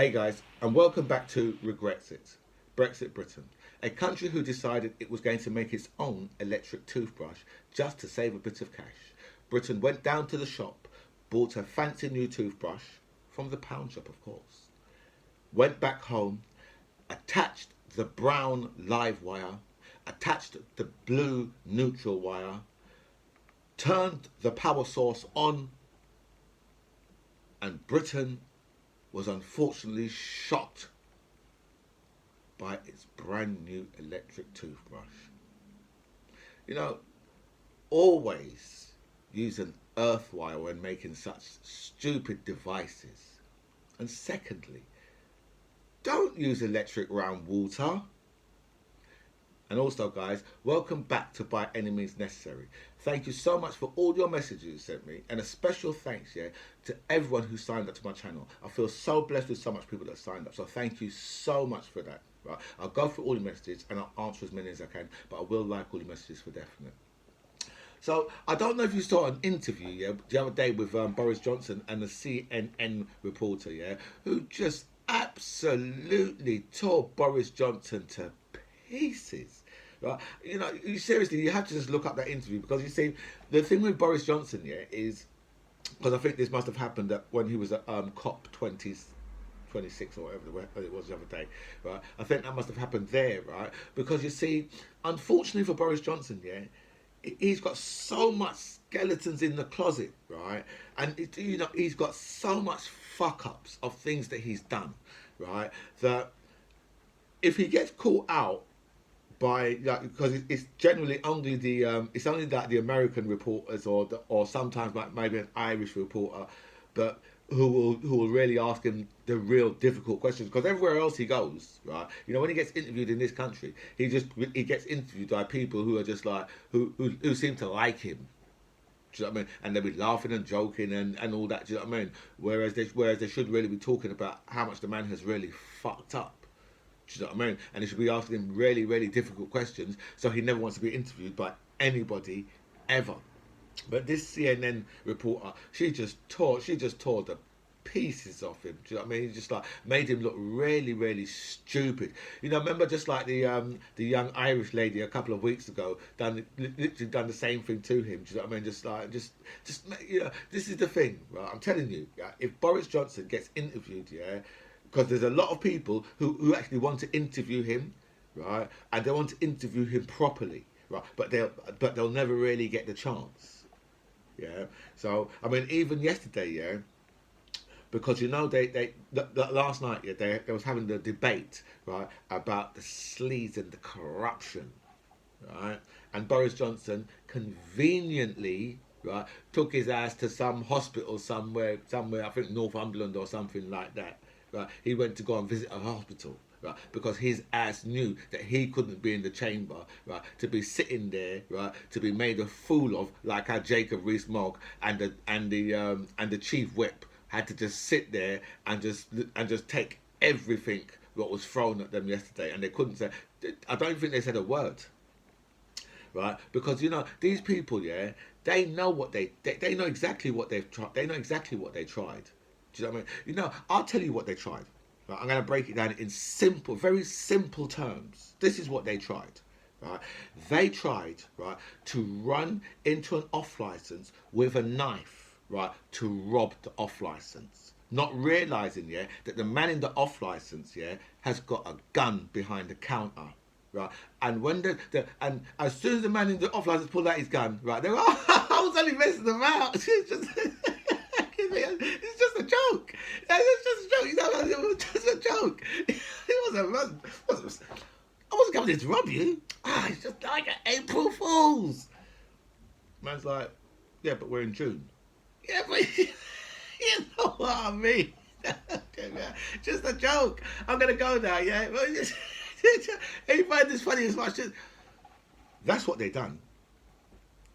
Hey guys, and welcome back to Brexit, Brexit Britain, a country who decided it was going to make its own electric toothbrush just to save a bit of cash. Britain went down to the shop, bought a fancy new toothbrush, from the pound shop of course, went back home, attached the brown live wire, attached the blue neutral wire, turned the power source on, and Britain was unfortunately shocked by its brand new electric toothbrush. You know, always use an earth wire when making such stupid devices. And secondly, don't use electric round water. And also, guys, welcome back to By Any Means Necessary. Thank you so much for all your messages you sent me, and a special thanks, to everyone who signed up to my channel. I feel so blessed with so much people that signed up, so thank you so much for that. Right, I'll go through all the messages and I'll answer as many as I can, but I will like all the messages for definite. So I don't know if you saw an interview, the other day with Boris Johnson and the CNN reporter, who just absolutely tore Boris Johnson to pieces. Right? You know, seriously, you have to just look up that interview, because you see, the thing with Boris Johnson, is, because I think this must have happened when he was at COP 26 or whatever it was the other day, right? I think that must have happened there, right? Because you see, unfortunately for Boris Johnson, he's got so much skeletons in the closet, right? And he's got so much fuck ups of things that he's done, right? That if he gets caught out by, because it's generally only it's only that the American reporters or sometimes like maybe an Irish reporter, but who will really ask him the real difficult questions, because everywhere else he goes, right? You know, when he gets interviewed in this country, he gets interviewed by people who are just like who seem to like him. Do you know what I mean? And they'll be laughing and joking and all that. Do you know what I mean? Whereas they should really be talking about how much the man has really fucked up. Do you know what I mean? And they should be asking him really, really difficult questions, so he never wants to be interviewed by anybody ever. But this CNN reporter, she just tore the pieces off him. Do you know what I mean? He just like made him look really, really stupid. You know, remember just like the young Irish lady a couple of weeks ago literally done the same thing to him. Do you know what I mean? Just this is the thing, right? I'm telling you, if Boris Johnson gets interviewed, because there's a lot of people who actually want to interview him, right? And they want to interview him properly, right? But they'll never really get the chance. So I mean, even yesterday, because last night, they was having the debate, right, about the sleaze and the corruption, right? And Boris Johnson conveniently, right, took his ass to some hospital somewhere, I think Northumberland or something like that. Right, he went to go and visit a hospital, right, because his ass knew that he couldn't be in the chamber, right, to be sitting there, right, to be made a fool of, like how Jacob Rees-Mogg and the chief whip had to just sit there and just take everything that was thrown at them yesterday, and they couldn't say. I don't think they said a word, right? Because these people, they know what they know exactly what they've tried. They know exactly what they tried. Do you know what I mean? I'll tell you what they tried. Right? I'm going to break it down in simple, very simple terms. This is what they tried. Right? They tried, right, to run into an off license with a knife, right, to rob the off license, not realizing, that the man in the off license, has got a gun behind the counter. Right, and when and as soon as the man in the off license pulled out his gun, right, they were, I was only messing them out. It's just a joke. It's just a joke. It was just a joke. I wasn't coming here to rob you. It's just like an April Fool's. Man's like, yeah, but we're in June. Yeah, but you know what I mean. Just a joke. I'm gonna go now. Yeah, you find this funny as much as that's what they done.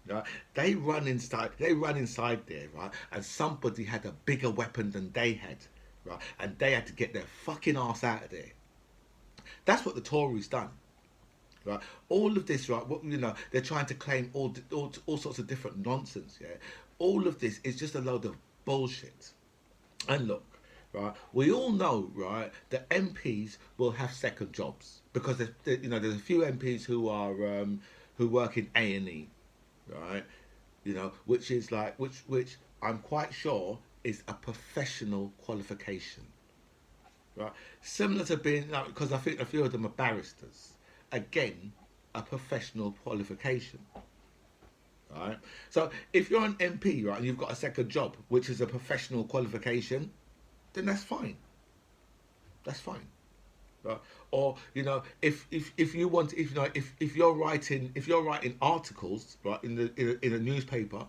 Right? They run inside there, right? And somebody had a bigger weapon than they had, right? And they had to get their fucking ass out of there. That's what the Tories done, right? All of this, right? They're trying to claim all sorts of different nonsense. All of this is just a load of bullshit. And look, right? We all know, right, that MPs will have second jobs because there's a few MPs who work in A&E, right? Which is like which I'm quite sure is a professional qualification, right? Similar to being like, because I think a few of them are barristers. Again, a professional qualification, right? So if you're an MP, right, and you've got a second job, which is a professional qualification, then that's fine. That's fine. Right? Or if you want, if you're writing articles, right, in a newspaper,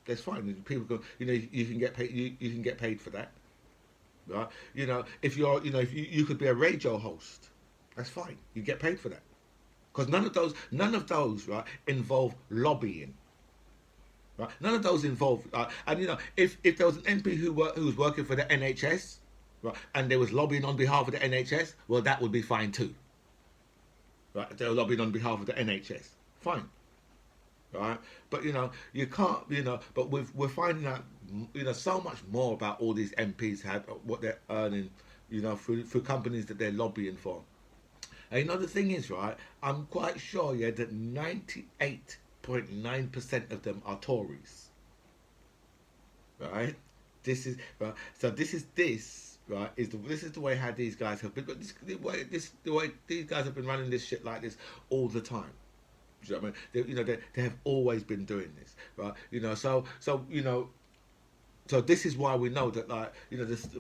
that's fine. People go, you can get paid. You can get paid for that, right? If you could be a radio host, that's fine. You get paid for that because none of those, right, involve lobbying. Right? None of those involve, and if there was an MP who was working for the NHS, right, and there was lobbying on behalf of the NHS, well, that would be fine too, right? If they were lobbying on behalf of the NHS, fine, right? But you can't, But we're finding out, so much more about all these MPs have what they're earning, through companies that they're lobbying for. And the thing is, right? I'm quite sure, yeah, that 98.9% of them are Tories, right? This is right. So this right this is the way how these guys have been. The way these guys have been running this shit like this all the time. Do you know what I mean? They have always been doing this, right? So this is why we know that, like,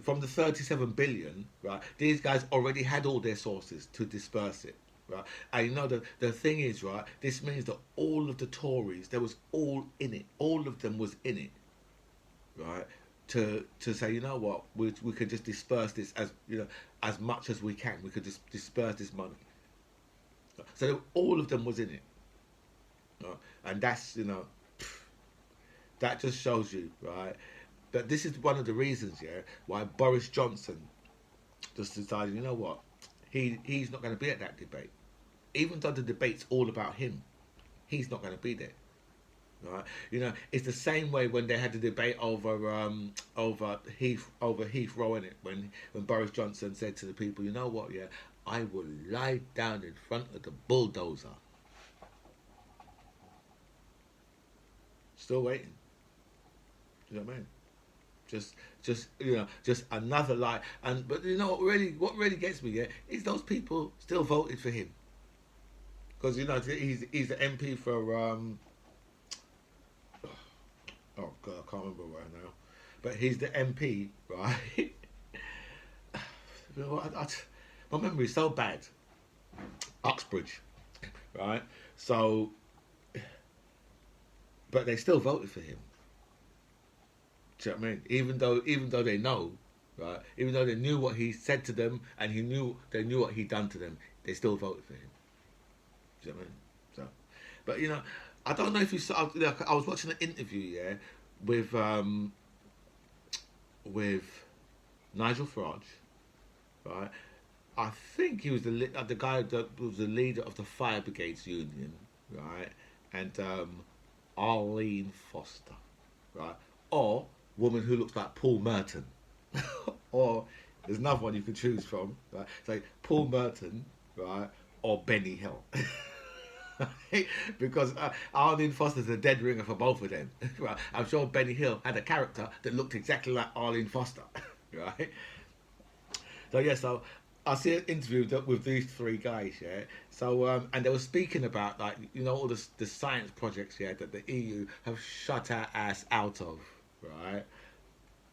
from the 37 billion, right? These guys already had all their sources to disperse it, right? And the thing is, right? This means that all of the Tories, there was all in it. All of them was in it, right? To say, what, we could just disperse this as much as we can. We could just disperse this money. So all of them was in it, right? And that's that just shows you, right? But this is one of the reasons, yeah, why Boris Johnson just decided, what, he's not going to be at that debate, even though the debate's all about him. He's not going to be there, right? It's the same way when they had the debate over Heathrow, in it, when Boris Johnson said to the people, what, yeah, I will lie down in front of the bulldozer. Still waiting. Do you know what I mean? Just another lie. But what really gets me, yeah, is those people still voted for him, because he's the MP for oh god, I can't remember right now, but he's the MP, right? My memory is so bad. Uxbridge, right? So, but they still voted for him. Do you know what I mean? Even though they know, right? Even though they knew what he said to them, and they knew what he'd done to them, they still voted for him. Do you know what I mean? So, but I don't know if you saw. I was watching an interview, yeah, with Nigel Farage, right? I think he was the guy that was the leader of the Fire Brigades Union, right? And Arlene Foster, right? Or woman who looks like Paul Merton. Or there's another one you could choose from, right? It's like Paul Merton, right? Or Benny Hill. Because Arlene Foster's a dead ringer for both of them. Right? I'm sure Benny Hill had a character that looked exactly like Arlene Foster. Right? So I see an interview with these three guys, yeah. So and they were speaking about, like, all the science projects, yeah, that the EU have shut our ass out of, right?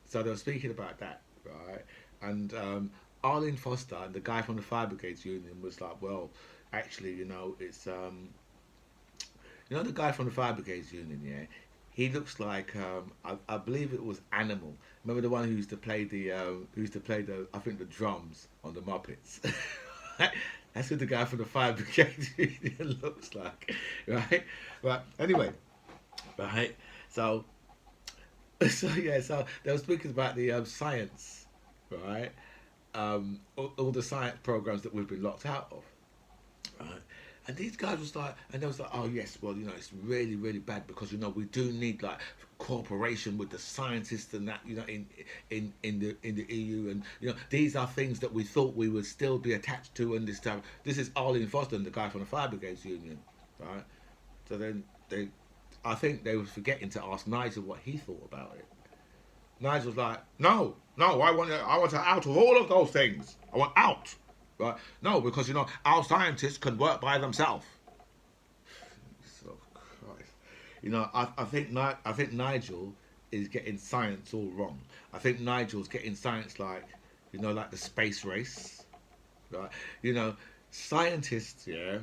So they were speaking about that, right? And Arlene Foster and the guy from the Fire Brigades Union was like, well, actually, it's the guy from the Fire Brigades Union, yeah. He looks like I believe it was Animal. Remember the one who used to play the I think the drums on the Muppets. That's what the guy from the Fire Brigade Union looks like, right? But anyway, right? So yeah, so they were speaking about the science, right? All the science programs that we've been locked out of, right? And these guys was like, and they was like, oh yes, well, it's really, really bad because we do need like cooperation with the scientists and that, in the EU, and these are things that we thought we would still be attached to. And this time, this is Arlene Foster, the guy from the Fire Brigades Union, right? So then I think they were forgetting to ask Nigel what he thought about it. Nigel was like, no, I want her out of all of those things. I want out. Right? No, because our scientists can work by themselves. So Christ, I think Nigel is getting science all wrong. I think Nigel's getting science like the space race, right? Scientists, yeah,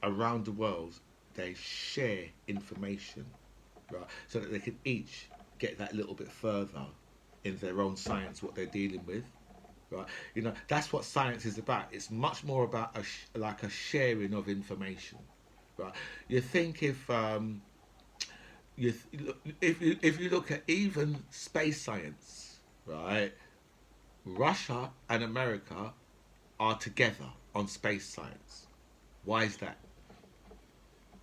around the world, they share information, right, so that they can each get that little bit further in their own science what they're dealing with. Right, that's what science is about. It's much more about a sharing of information. Right, you think if you look at even space science, right, Russia and America are together on space science. Why is that?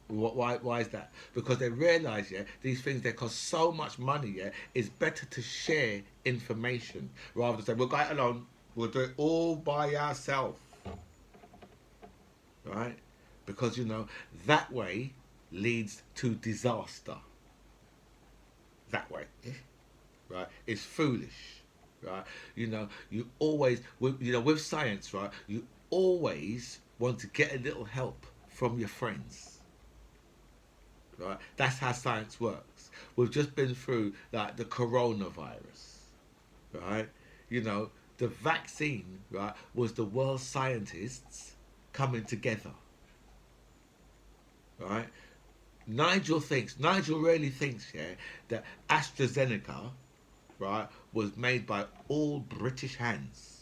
Why is that? Because they realise, yeah, these things they cost so much money, yeah, it's better to share information rather than say we'll go it alone, we'll do it all by ourselves, right? Because that way leads to disaster. That way, right? It's foolish, right? You always, with science, right? You always want to get a little help from your friends. Right, that's how science works. We've just been through like the coronavirus, right? The vaccine, right, was the world scientists coming together, right? Nigel really thinks, yeah, that AstraZeneca, right, was made by all British hands.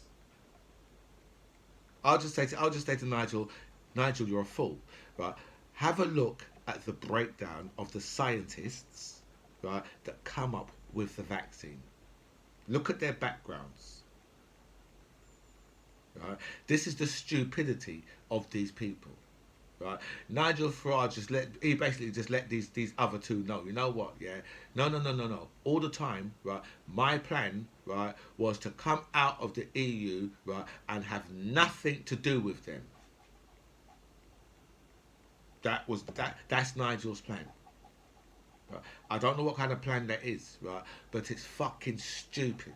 I'll just say to Nigel, you're a fool, right? Have a look at the breakdown of the scientists, right, that come up with the vaccine. Look at their backgrounds. Right? This is the stupidity of these people. Right? Nigel Farage basically just let these other two know. You know what? Yeah. No. All the time, right? My plan, right, was to come out of the EU, right, and have nothing to do with them. That's Nigel's plan. Right? I don't know what kind of plan that is, right? But it's fucking stupid.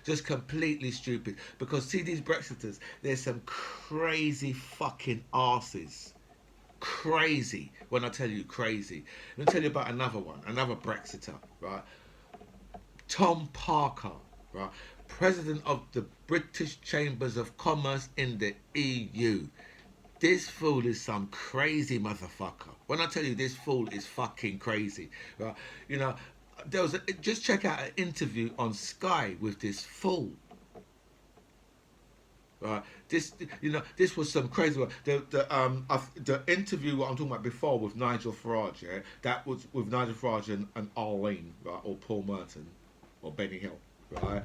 Just completely stupid. Because see these Brexiters, there's some crazy fucking arses. Crazy. When I tell you crazy. Let me tell you about another one, another Brexiter, right? Tom Parker, right? President of the British Chambers of Commerce in the EU. This fool is some crazy motherfucker. When I tell you this fool is fucking crazy, right? Just check out an interview on Sky with this fool. Right? This was some crazy one. The interview what I'm talking about before with Nigel Farage, yeah, that was with Nigel Farage and Arlene, right, or Paul Merton, or Benny Hill, right?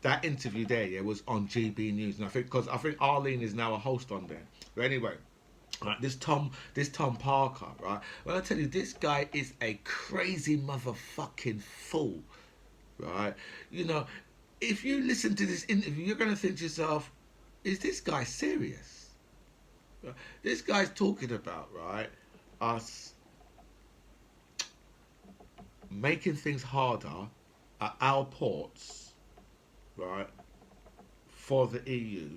That interview there, yeah, was on GB News, and I think Arlene is now a host on there. But anyway, right, this Tom Parker, right? When I tell you, this guy is a crazy motherfucking fool, right? If you listen to this interview, you're gonna think to yourself, is this guy serious? Right? This guy's talking about, right, us making things harder at our ports, right, for the EU,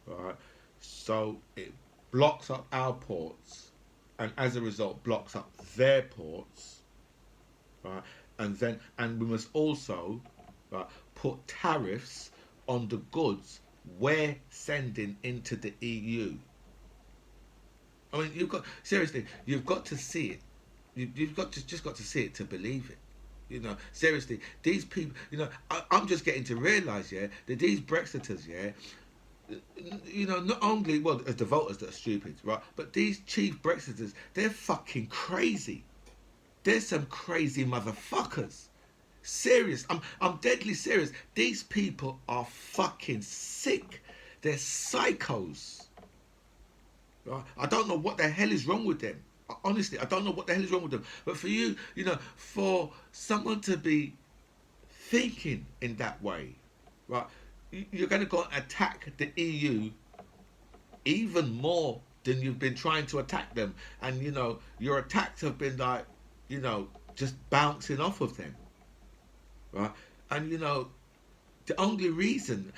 right, so it blocks up our ports, and as a result blocks up their ports, right, and we must also, right, put tariffs on the goods we're sending into the EU. I mean, you've got to see it. You've got to see it to believe it. Seriously, these people, I'm just getting to realise, yeah, that these Brexiters, yeah, not only, well, as the voters that are stupid, right, but these chief Brexiters, they're fucking crazy. They're some crazy motherfuckers. Serious. I'm deadly serious. These people are fucking sick. They're psychos. Right? I don't know what the hell is wrong with them. Honestly, I don't know what the hell is wrong with them. But for you, you know, for someone to be thinking in that way, right? You're going to go and attack the EU even more than you've been trying to attack them, and you know your attacks have been like, you know, just bouncing off of them, right? And you know the only reason,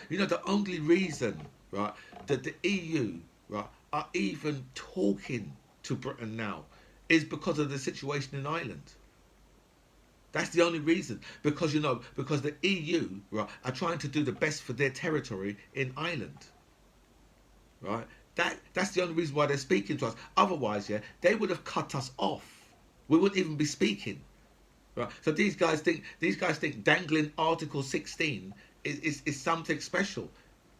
right, that the EU, right, are even talking to Britain now is because of the situation in Ireland. That's the only reason, because because the EU, right, are trying to do the best for their territory in Ireland, right? That's the only reason why they're speaking to us. Otherwise, yeah, they would have cut us off. We wouldn't even be speaking, right? So these guys think dangling Article 16 is something special.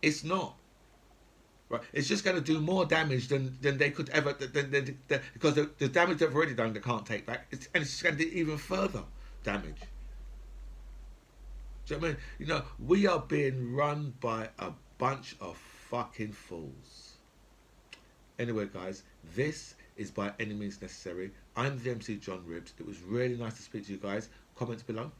It's not. Right, it's just going to do more damage than they could ever because the damage they've already done they can't take back, and it's just going to do even further damage. Do you know what I mean? You know, we are being run by a bunch of fucking fools. Anyway, guys, this is By Any Means Necessary. I'm the MC John Ribbs. It was really nice to speak to you guys. Comments below.